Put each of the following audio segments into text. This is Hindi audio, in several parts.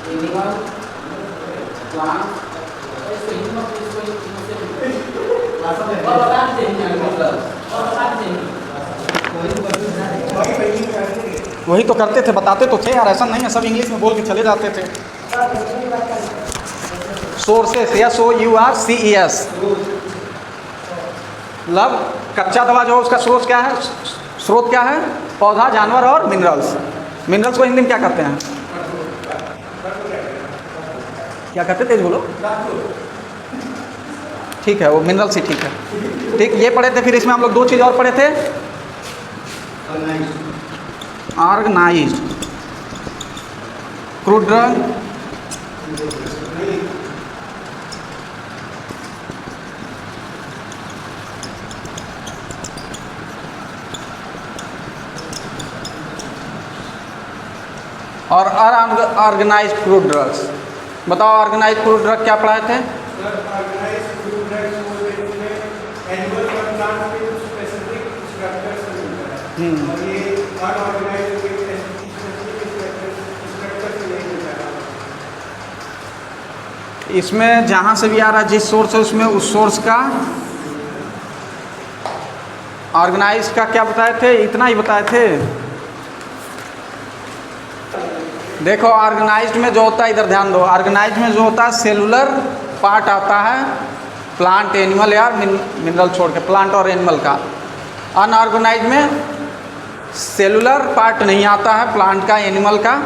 एनिमल, प्लांट, इसको हिंदी में और बता दीजिए और बता दीजिए। वही तो करते थे, बताते तो थे यार, ऐसा नहीं है सब इंग्लिश में बोल के चले जाते थे। सोर्सेस, SOURCES, मतलब कच्चा दवा जो है उसका सोर्स क्या है, स्रोत क्या है, पौधा, जानवर और मिनरल्स। मिनरल्स को हिंदी में क्या कहते हैं, क्या कहते तेज बोलो। ठीक है, वो मिनरल्स ही ठीक है। ठीक, ये पढ़े थे। फिर इसमें हम लोग दो चीज़ और पढ़े थे, ऑर्गेनाइज्ड क्रूड ड्रग और अनऑर्गेनाइज्ड क्रूड ड्रग्स। बताओ ऑर्गेनाइज्ड क्रूड ड्रग क्या पढ़ाए थे? इसमें जहाँ से भी आ रहा है जिस सोर्स है उसमें उस सोर्स का ऑर्गेनाइज का क्या बताए थे, इतना ही बताए थे। देखो ऑर्गेनाइज्ड में जो होता है, इधर ध्यान दो, ऑर्गेनाइज्ड में जो होता है सेलुलर पार्ट आता है, प्लांट एनिमल या मिनरल छोड़ के, प्लांट और एनिमल का। अनऑर्गेनाइज्ड में सेलुलर पार्ट नहीं आता है, प्लांट का, एनिमल का।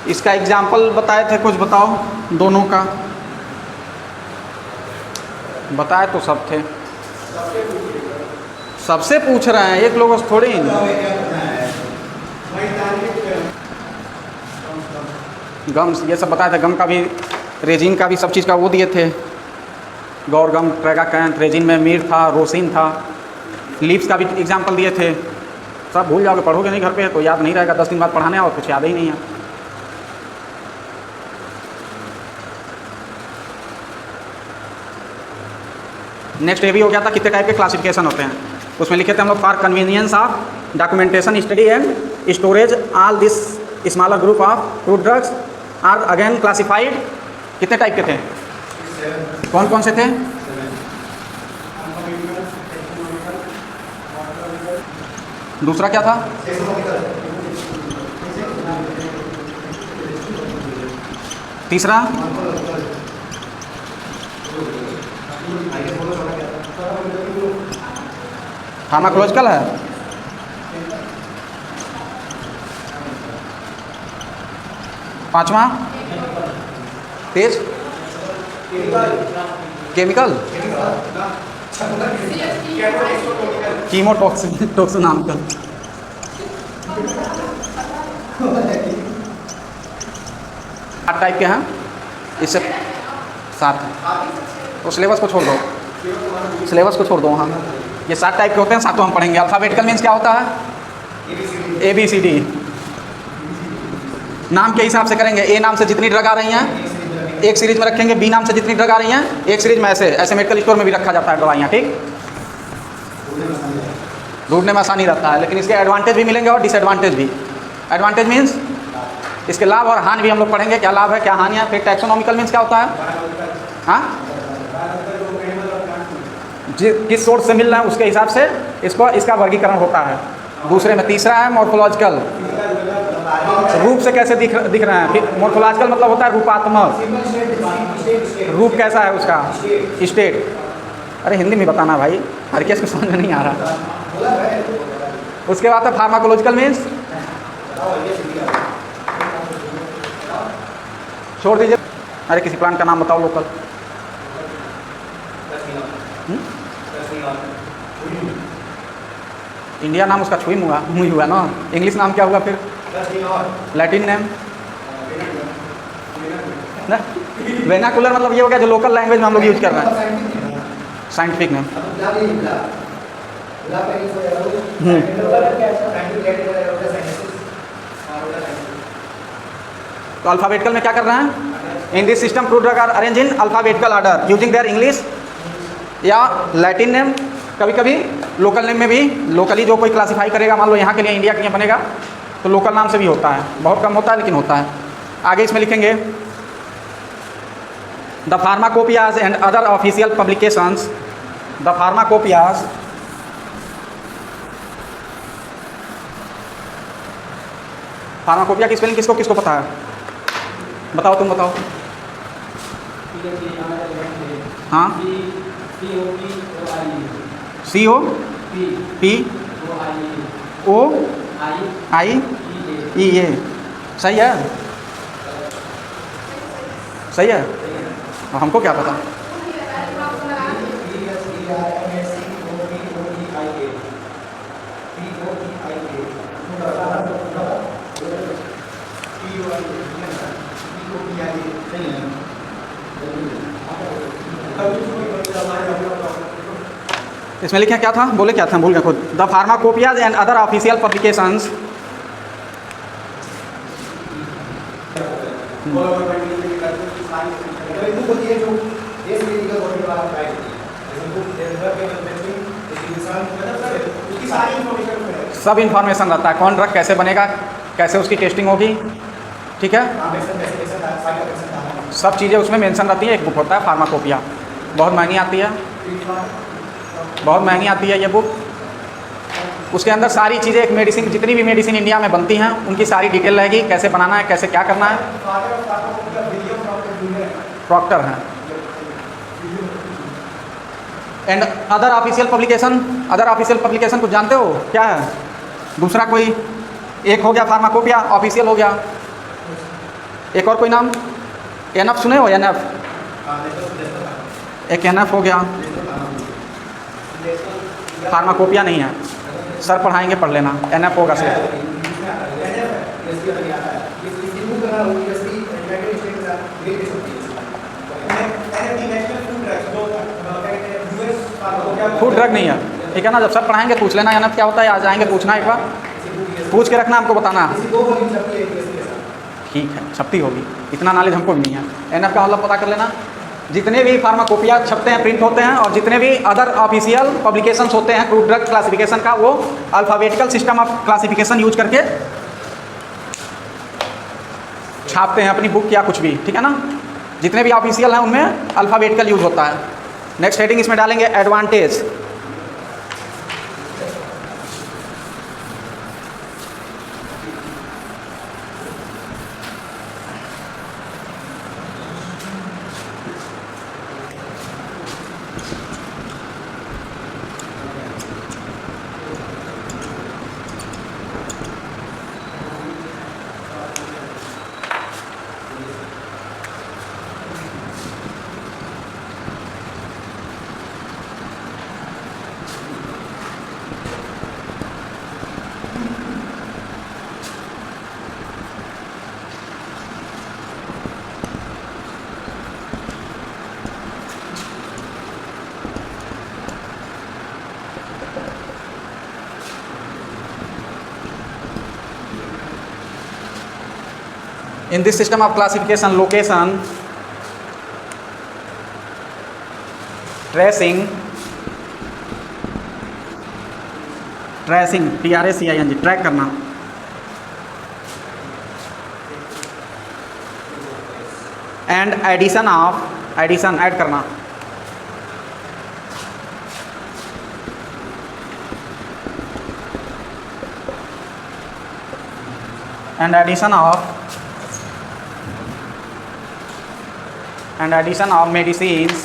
इसका एग्जाम्पल बताए थे कुछ, बताओ दोनों का। बताए तो सब थे, सबसे पूछ रहे हैं, एक लोगों से थोड़ी। गम, ये सब बताया था, गम का भी, रेजिन का भी, सब चीज़ का वो दिए थे। गौर गम, ट्रैगाकैंथ, रेजिन में मीर था, रोसिन था। लीव्स का भी एग्जाम्पल दिए थे। सब भूल जाओगे, पढ़ोगे नहीं घर पे तो याद नहीं रहेगा, 10 दिन बाद पढ़ाने और कुछ याद ही नहीं है। नेक्स्ट ये भी हो गया था, कितने टाइप के क्लासिफिकेशन होते हैं। उसमें लिखे थे हम लोग, for convenience of documentation, study and storage, all this smaller group of crude drugs are again classified. कितने टाइप के थे, कौन कौन से थे? दूसरा क्या था? तीसरा? फार्माकोलॉजिकल है। पांचवा? तेज केमिकल, कीमोटॉक्सिन, टॉक्सिनॉमिकल। आठ टाइप के हैं, इससे 7 हैं। तो सिलेबस को छोड़ दो, सिलेबस को छोड़ दो वहाँ। ये 7 टाइप के होते हैं, 7 हम पढ़ेंगे। अल्फ़ाबेटिकल मीन्स क्या होता है? ABCD। नाम के हिसाब से करेंगे। ए नाम से जितनी ड्रग आ रही हैं एक सीरीज में रखेंगे, बी नाम से जितनी ड्रग आ रही हैं एक सीरीज में, ऐसे मेडिकल स्टोर में भी रखा जाता है दवाइयाँ। ठीक, ढूंढने में आसानी रहता है, लेकिन इसके एडवांटेज भी मिलेंगे और डिसएडवांटेज भी। एडवांटेज मीन्स इसके लाभ और हानि भी हम लोग पढ़ेंगे, क्या लाभ है क्या हानि है। फिर टैक्सोनॉमिकल मीन्स क्या होता है? हाँ, किस सोर्स से मिल रहा है उसके हिसाब से इसका वर्गीकरण होता है। दूसरे में तीसरा है मॉर्फोलॉजिकल, रूप से कैसे दिख रहे हैं। फिर मॉर्फोलॉजिकल मतलब होता है रूपात्मक, रूप कैसा है उसका, स्टेट। अरे हिंदी में बताना भाई, हर केस को समझ में नहीं आ रहा। उसके बाद है फार्माकोलॉजिकल मीन्स, छोड़ दीजिए। अरे किसी प्लांट का नाम बताओ लोकल। इंडिया नाम उसका छुई हुआ ना। इंग्लिश नाम क्या हुआ फिर? लैटिन नेम ना। वेनाकुलर मतलब ये हो गया जो लोकल लैंग्वेज में हम लोग यूज कर रहे हैं। Scientific name. तो अल्फ़ाबेटिकल में क्या कर रहे हैं? In this system crude drug are arrange in alphabetical order using their English या लैटिन नेम। कभी कभी लोकल नेम में भी, लोकली जो कोई क्लासीफाई करेगा, मान लो यहाँ के लिए इंडिया के लिए बनेगा तो लोकल नाम से भी होता है, बहुत कम होता है लेकिन होता है। आगे इसमें लिखेंगे the pharmacopoeias and other official publications, the pharmacopoeias pharmacopoeia की स्पेलिंग किसको किसको पता है? बताओ, तुम बताओ। हाँ, COPOIE सही है, सही है। और हमको क्या पता? इसमें लिखा क्या था, बोले क्या था, भूल गया खुद। The pharmacopoeias and other official publications, सब इंफॉर्मेशन रहता है, कौन ड्रग कैसे बनेगा, कैसे उसकी टेस्टिंग होगी, ठीक है, सब चीज़ें उसमें मेंशन रहती है। एक बुक होता है फार्माकोपिया, बहुत महंगी आती है, बहुत महंगी आती है ये बुक। उसके अंदर सारी चीज़ें, एक मेडिसिन, जितनी भी मेडिसिन इंडिया में बनती हैं उनकी सारी डिटेल रहेगी, कैसे बनाना है, कैसे क्या करना है। प्रॉक्टर हैं। And other official publication, other official publication कुछ जानते हो क्या है? दूसरा कोई, एक हो गया फार्माकोपिया ऑफिशियल हो गया, एक और कोई नाम? एनएफ सुने हो? एनएफ, एक एनएफ हो गया, फार्माकोपिया नहीं है, सर पढ़ाएंगे, पढ़ लेना, एनएफ होगा सर। फूड ड्रग नहीं है, ठीक है ना। जब सर पढ़ाएंगे पूछ लेना एनएफ क्या होता है, आ जाएंगे पूछना, एक बार पूछ के रखना, हमको बताना। ठीक है, छपती होगी, इतना नॉलेज हमको भी नहीं है। एनएफ का मतलब पता कर लेना। जितने भी फार्माकोपिया छपते हैं, प्रिंट होते हैं, और जितने भी अदर ऑफिशियल पब्लिकेशंस होते हैं फूड ड्रग क्लासिफिकेशन का, वो alphabetical system of classification use करके छापते हैं अपनी बुक या कुछ भी, ठीक है ना। जितने भी ऑफिशियल हैं उनमें अल्फ़ाबेटिकल यूज होता है। नेक्स्ट हेडिंग इसमें डालेंगे advantage. In this system of classification, location, tracing, TRACING, track करना, एंड एडिशन ऐड करना, and addition of medicines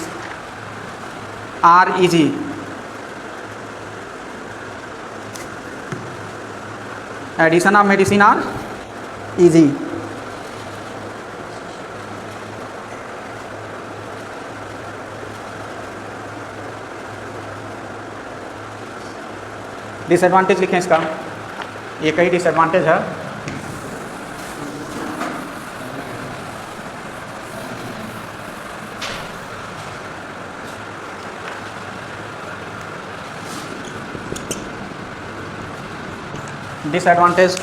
are easy. Addition of medicine are easy. Disadvantage लिखें इसका, ये कई डिसएडवांटेज है। Disadvantage,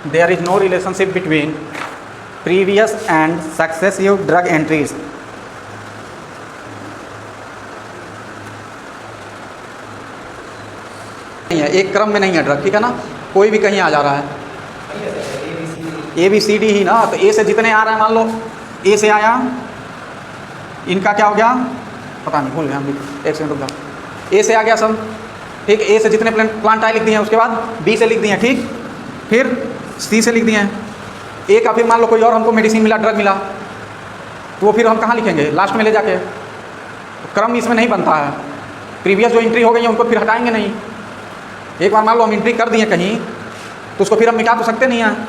there is no relationship between previous and successive drug entries. नहीं है, एक क्रम में नहीं है ड्रग, ठीक है ना, कोई भी कहीं आ जा रहा है। ABCD ही ना, तो ए से जितने आ रहे हैं, मान लो ए से आया, इनका क्या हो गया पता नहीं, भूल गया हम भी, एक सेकंड रुक जाओ। ए से आ गया सब, ठीक, ए से जितने प्लांट आए लिख दिए हैं, उसके बाद बी से लिख दिए हैं, ठीक, फिर सी से लिख दिए हैं। ए का फिर मान लो कोई और हमको मेडिसिन मिला, ड्रग मिला, तो वो फिर हम कहाँ लिखेंगे, लास्ट में ले जाके। तो क्रम इसमें नहीं बनता है, प्रीवियस जो एंट्री हो गई है उनको फिर हटाएंगे नहीं। एक बार मान लो हम एंट्री कर दिए कहीं, तो उसको फिर हम मिटा तो सकते नहीं हैं,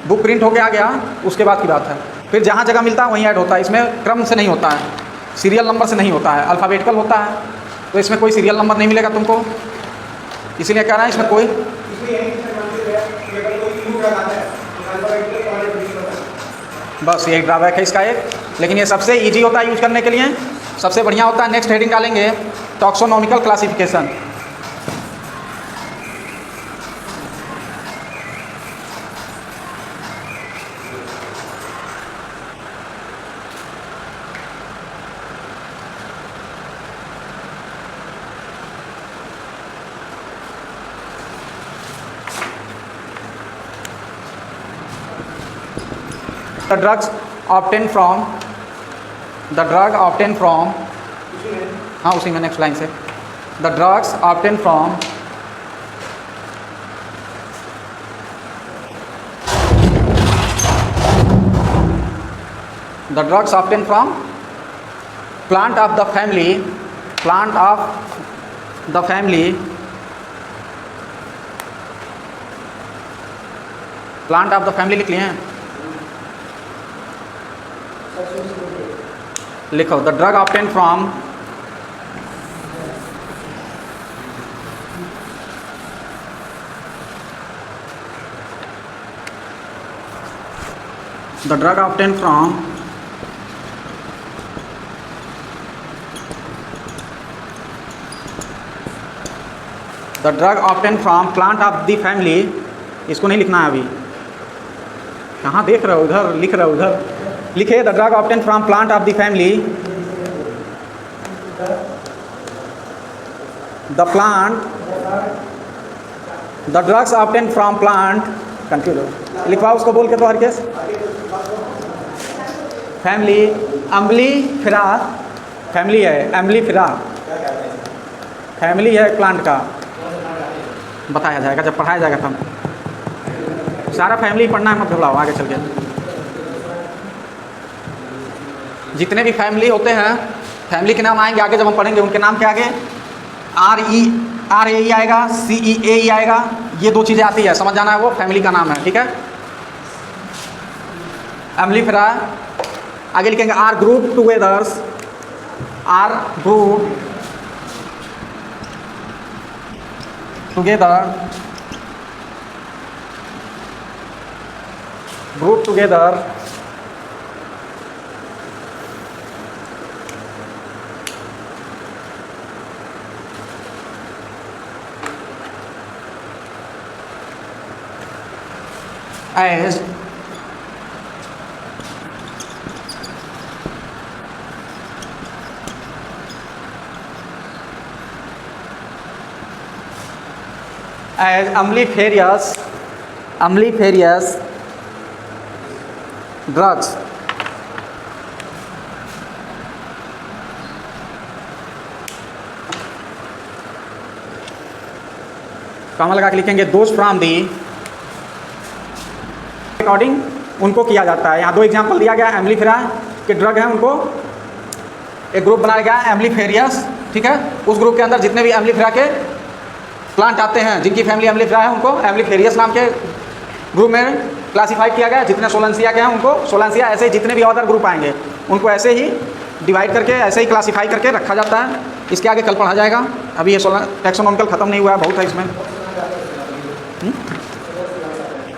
बुक प्रिंट होके आ गया, उसके बाद की बात है। फिर जहाँ जगह मिलता है वहीं ऐड होता है, इसमें क्रम से नहीं होता है, सीरियल नंबर से नहीं होता है, अल्फ़ाबेटिकल होता है, तो इसमें कोई सीरियल नंबर नहीं मिलेगा तुमको, इसीलिए कह रहा है इसमें कोई। बस ये ड्रॉबैक है इसका एक, लेकिन ये सबसे ईजी होता है यूज करने के लिए, सबसे बढ़िया होता है। नेक्स्ट हेडिंग डालेंगे taxonomical classification. The drugs obtained from हाँ उसी में नेक्स्ट लाइन से, the drugs obtained from plant of the family लिख लिए हैं, लिखो the drug obtain from plant of the family. इसको नहीं लिखना है अभी, कहाँ देख रहे हो, उधर लिख रहे हो, उधर लिखे the drug obtain from plant of the family, the drugs obtain from plant, confuse हो, लिखवाओ उसको बोल के तो हर केस। फैमिली अम्बलीफेरा, फैमिली है एम्बलीफेरा, फैमिली है प्लांट का, बताया जाएगा जब पढ़ाया जाएगा तब। सारा फैमिली पढ़ना है, मत घबराओ आगे चल के। जितने भी फैमिली होते हैं, फैमिली के नाम आएंगे आगे जब हम पढ़ेंगे, उनके नाम के आगे RE आएगा, CEA आएगा, ये दो चीज़ें आती है, समझ जाना है, वो फैमिली का नाम है, ठीक है। एम्बलीफेरा, आगे लिखेंगे R group togethers, R group together as umbellifera's drugs comma लगा के लिखेंगे दोज फ्रॉम दी अकॉर्डिंग उनको किया जाता है। यहाँ दो एग्जांपल दिया गया है, एम्बलीफेरा के ड्रग हैं, उनको एक ग्रुप बनाया गया है एम्बलीफेरियस, ठीक है। उस ग्रुप के अंदर जितने भी एम्बलीफेरा के प्लांट आते हैं, जिनकी फैमिली एम्बलीफेरा है, उनको एम्बलीफेरियस नाम के ग्रुप में क्लासीफाई किया गया है। जितने सोलेंसिया के हैं उनको सोलेंसिया, ऐसे ही जितने भी अदर ग्रुप आएंगे उनको ऐसे ही डिवाइड करके, ऐसे ही क्लासीफाई करके रखा जाता है। इसके आगे कल पढ़ा जाएगा, अभी ये टैक्सोनॉमिकल ख़त्म नहीं हुआ है, बहुत है इसमें।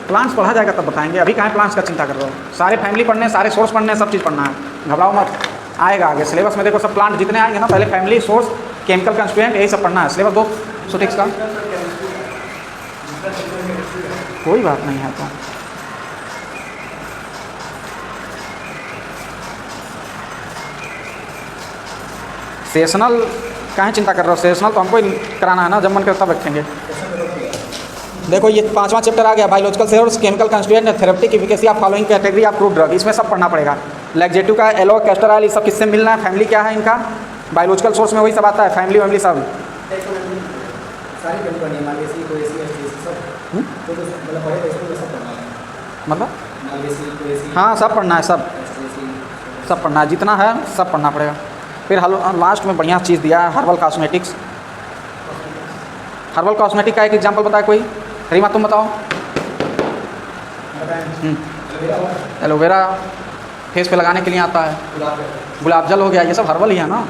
प्लांट्स पढ़ा जाएगा तब बताएंगे, अभी कहाँ प्लांट्स का चिंता कर रहे हो। सारे फैमिली पढ़ने, सारे सोर्स पढ़ने, सब चीज़ पढ़ना है, घबराओ मत, आएगा आगे सिलेबस में। देखो सब प्लांट जितने आएंगे ना, पहले फैमिली, सोर्स, केमिकल कंस्टिट्यूएंट, यही सब पढ़ना है सिलेबस 206 का। कोई बात नहीं है तो। सेशनल काहे चिंता कर रहे हो? सेशनल तो हमको ही कराना है ना, जब मन करता रखेंगे। देखो ये 5वां चैप्टर आ गया, biological cells, chemical constituent, therapeutic efficacy of following category of prove drug. इसमें सब पढ़ना पड़ेगा। लैक्जेटिव का एलो कैस्टर ऑयल, ये सब किससे मिलना है, फैमिली क्या है इनका, बायोलॉजिकल सोर्स में वही सब आता है, फैमिली वैमिली सब। सारी कंपनी मालवेसी कोएसी एसटीसी सब तो मतलब पढ़े तो इसको सब पढ़ना है, मतलब मालवेसी कोएसी हाँ सब पढ़ना है, सब एसटीसी सब पढ़ना है, जितना है सब पढ़ना पड़ेगा। फिर लास्ट में बढ़िया चीज़ दिया है, हर्बल कॉस्मेटिक्स। हर्बल कॉस्मेटिक का एक एग्जांपल बताए कोई, रीमा तुम बताओ। एलोवेरा फेस पे लगाने के लिए आता है, गुलाब जल हो गया, ये सब हर्बल ही है ना।